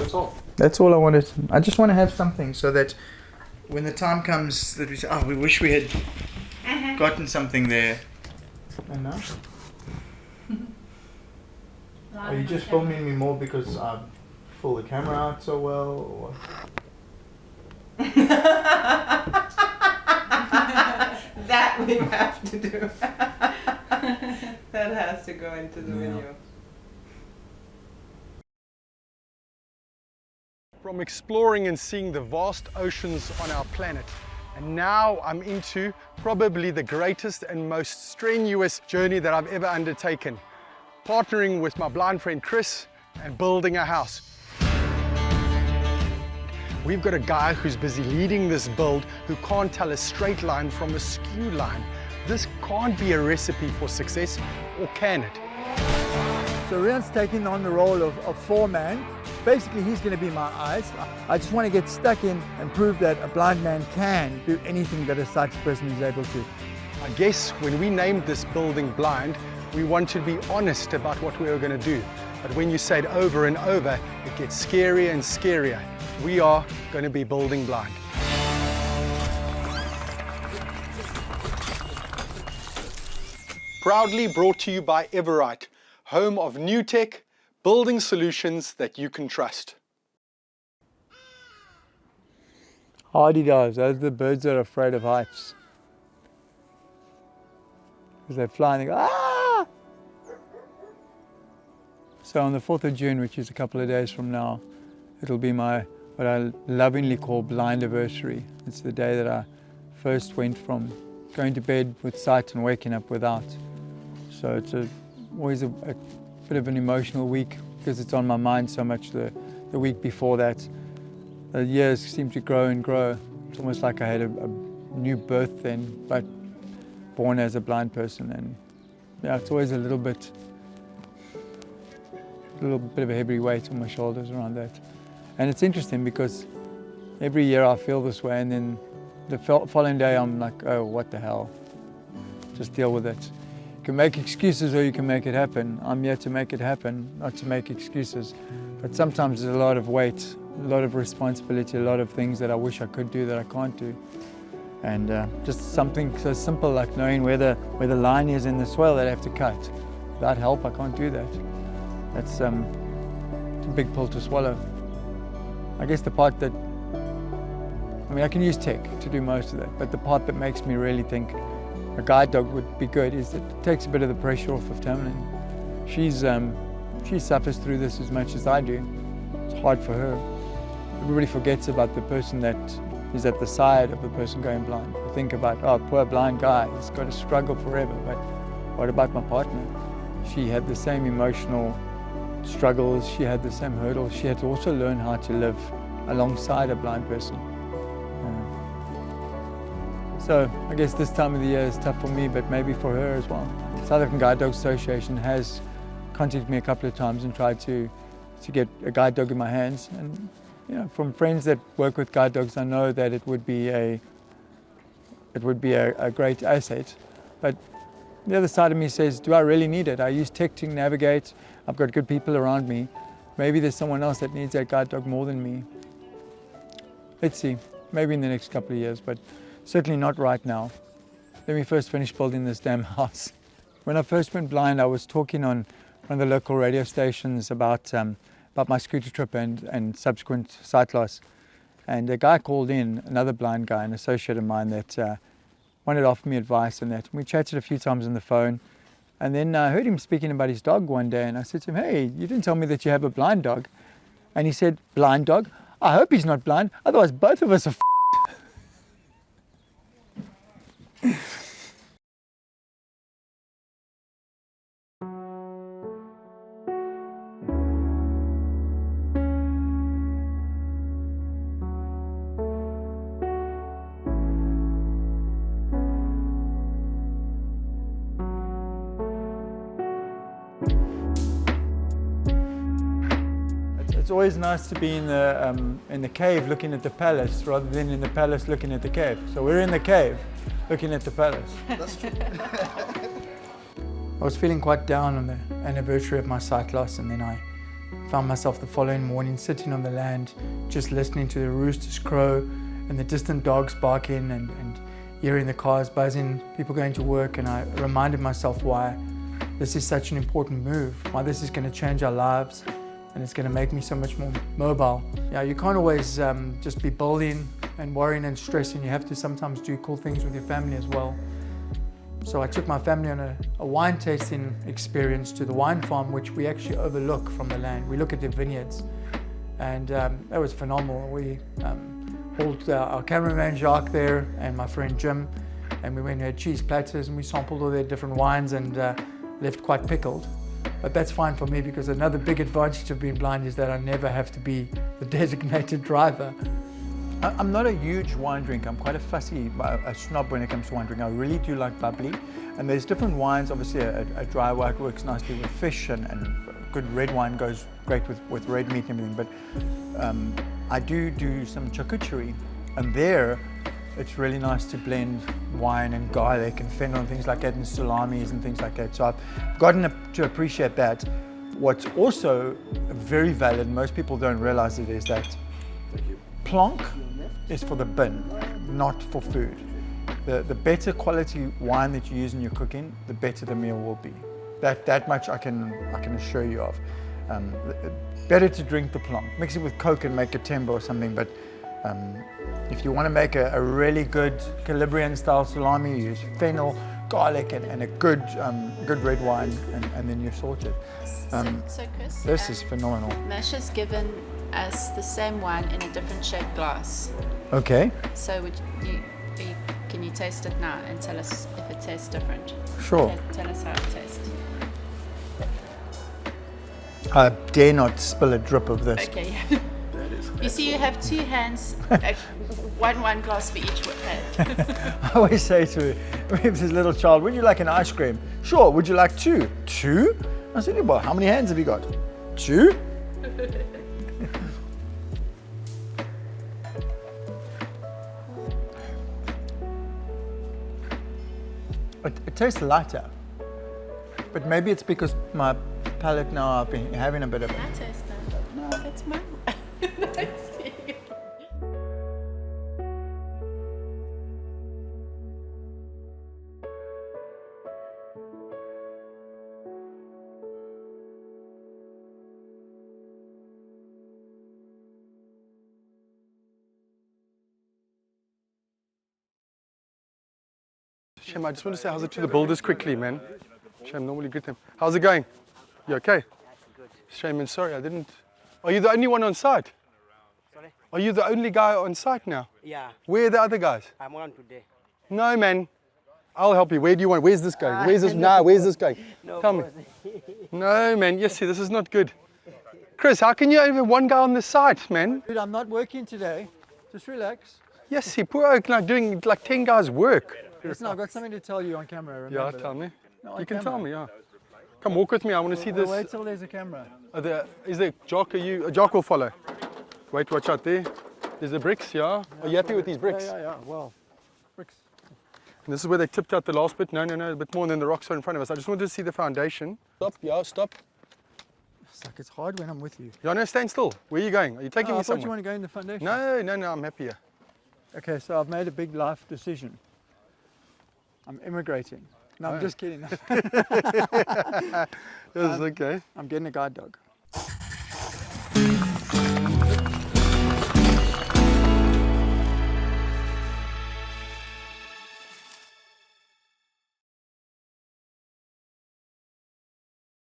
That's all. That's all I wanted. I just want to have something so that when the time comes that we say, oh, we wish we had gotten something there. And now? Are you just filming me more because I pull the camera out so well, or what? That we have to do. That has to go into the video. From exploring and seeing the vast oceans on our planet, and now I'm into probably the greatest and most strenuous journey that I've ever undertaken. Partnering with my blind friend Chris and building a house. We've got a guy who's busy leading this build who can't tell a straight line from a skew line. This can't be a recipe for success, or can it? So Riaan's taking on the role of foreman. Basically, he's going to be my eyes. I just want to get stuck in and prove that a blind man can do anything that a sighted person is able to. I guess when we named this building Blind, we wanted to be honest about what we were going to do. But when you say it over and over, it gets scarier and scarier. We are going to be building blind. Proudly brought to you by Everite, home of Nutec, building solutions that you can trust. Hardy does. Those are the birds that are afraid of heights. Because they fly and they go, ah! So on the 4th of June, which is a couple of days from now, it'll be my, what I lovingly call blind anniversary. It's the day that I first went from going to bed with sight and waking up without. So it's always a bit of an emotional week because it's on my mind so much the week before that. The years seem to grow and grow. It's almost like I had a new birth then, but born as a blind person. And yeah, it's always a little bit of a heavy weight on my shoulders around that. And it's interesting because every year I feel this way, and then the following day I'm like, oh, what the hell? Just deal with it. You can make excuses or you can make it happen. I'm here to make it happen, not to make excuses. But sometimes there's a lot of weight, a lot of responsibility, a lot of things that I wish I could do that I can't do. And just something so simple like knowing where the line is in the soil that I have to cut. Without help, I can't do that. That's a big pill to swallow. I guess the part that, I mean, I can use tech to do most of that, but the part that makes me really think a guide dog would be good is that it takes a bit of the pressure off of Tamlin. She suffers through this as much as I do. It's hard for her. Everybody forgets about the person that is at the side of the person going blind. We think about, oh, poor blind guy, he's got to struggle forever. But what about my partner? She had the same emotional struggles, she had the same hurdles. She had to also learn how to live alongside a blind person. So I guess this time of the year is tough for me, but maybe for her as well. The South African Guide Dog Association has contacted me a couple of times and tried to get a guide dog in my hands. And you know, from friends that work with guide dogs, I know that it would be a great asset. But the other side of me says, do I really need it? I use tech to navigate. I've got good people around me. Maybe there's someone else that needs that guide dog more than me. Let's see, maybe in the next couple of years, but certainly not right now. Let me first finish building this damn house. When I first went blind, I was talking on one of the local radio stations about my scooter trip and subsequent sight loss. And a guy called in, another blind guy, an associate of mine that wanted to offer me advice and that. We chatted a few times on the phone. And then I heard him speaking about his dog one day, and I said to him, hey, you didn't tell me that you have a blind dog. And he said, blind dog? I hope he's not blind, otherwise both of us are It's always nice to be in the cave looking at the palace rather than in the palace looking at the cave. So we're in the cave looking at the palace. That's true. I was feeling quite down on the anniversary of my sight loss, and then I found myself the following morning sitting on the land, just listening to the roosters crow and the distant dogs barking and hearing the cars buzzing, people going to work, and I reminded myself why this is such an important move, why this is going to change our lives, and it's going to make me so much more mobile. Yeah, you can't always just be building and worrying and stressing. You have to sometimes do cool things with your family as well. So I took my family on a wine tasting experience to the wine farm, which we actually overlook from the land. We look at the vineyards, and that was phenomenal. We hauled our cameraman Jacques there and my friend Jim, and we went and had cheese platters, and we sampled all their different wines and left quite pickled. But that's fine for me, because another big advantage of being blind is that I never have to be the designated driver. I'm not a huge wine drinker. I'm quite a snob when it comes to wine drinking. I really do like bubbly. And there's different wines. Obviously, a dry white works nicely with fish, and good red wine goes great with red meat and everything. But I do some charcuterie. And there, it's really nice to blend wine and garlic and fennel and things like that, and salamis and things like that. So I've gotten to appreciate that. What's also very valid, most people don't realize it, is that plonk is for the bin, not for food. The better quality wine that you use in your cooking, the better the meal will be. That much I can assure you of. Better to drink the plonk. Mix it with Coke and make a tembo or something, but if you want to make a really good Calabrian style salami, you use fennel, garlic and a good red wine, and then you're sorted. So Chris, this is phenomenal. Masha's given us the same wine in a different shaped glass. Okay. So can you taste it now and tell us if it tastes different? Sure. Okay, tell us how it tastes. I dare not spill a drip of this. Okay. You see, you have two hands, one wine glass for each hand. I always say to this little child, would you like an ice cream? Sure. Would you like two? Two? I said, well, how many hands have you got? Two? It tastes lighter, but maybe it's because my palate now, I've been having a bit of it. I taste that. No, that's mine. Shem, I just want to say how's it to the builders quickly, man. Shem, normally greet them. How's it going? You okay? Good. Shem, and sorry, I didn't... Are you the only one on site? Sorry? Are you the only guy on site now? Yeah, Where are the other guys? I'm on today. No, man. I'll help you. Where do you want? Where's this going? Where's this? Nah, where's this going? No, Tell me. boss. No, man. Yes, see, this is not good. Chris, how can you only have one guy on the site, man? Dude, I'm not working today. Just relax. Yes, see, poor oak, like doing like 10 guys' work. Listen, I've got something to tell you on camera. Yeah, Remember tell me. No, on You can camera. tell me, yeah. Come walk with me. I want to see this. Wait till there's a camera. Is there Jock? Jock will follow. Wait, watch out there. There's the bricks, yeah? Are you happy with these bricks? Yeah. Well, bricks. And this is where they tipped out the last bit. No, a bit more than the rocks are in front of us. I just wanted to see the foundation. Stop, yeah, stop. It's like it's hard when I'm with you. Yeah, no, stand still. Where are you going? Are you taking Oh, me I thought you somewhere? want to go in the foundation. No, I'm happy here. Okay, so I've made a big life decision. I'm immigrating. No, I'm Oh. just kidding. Yes, okay. I'm getting a guide dog.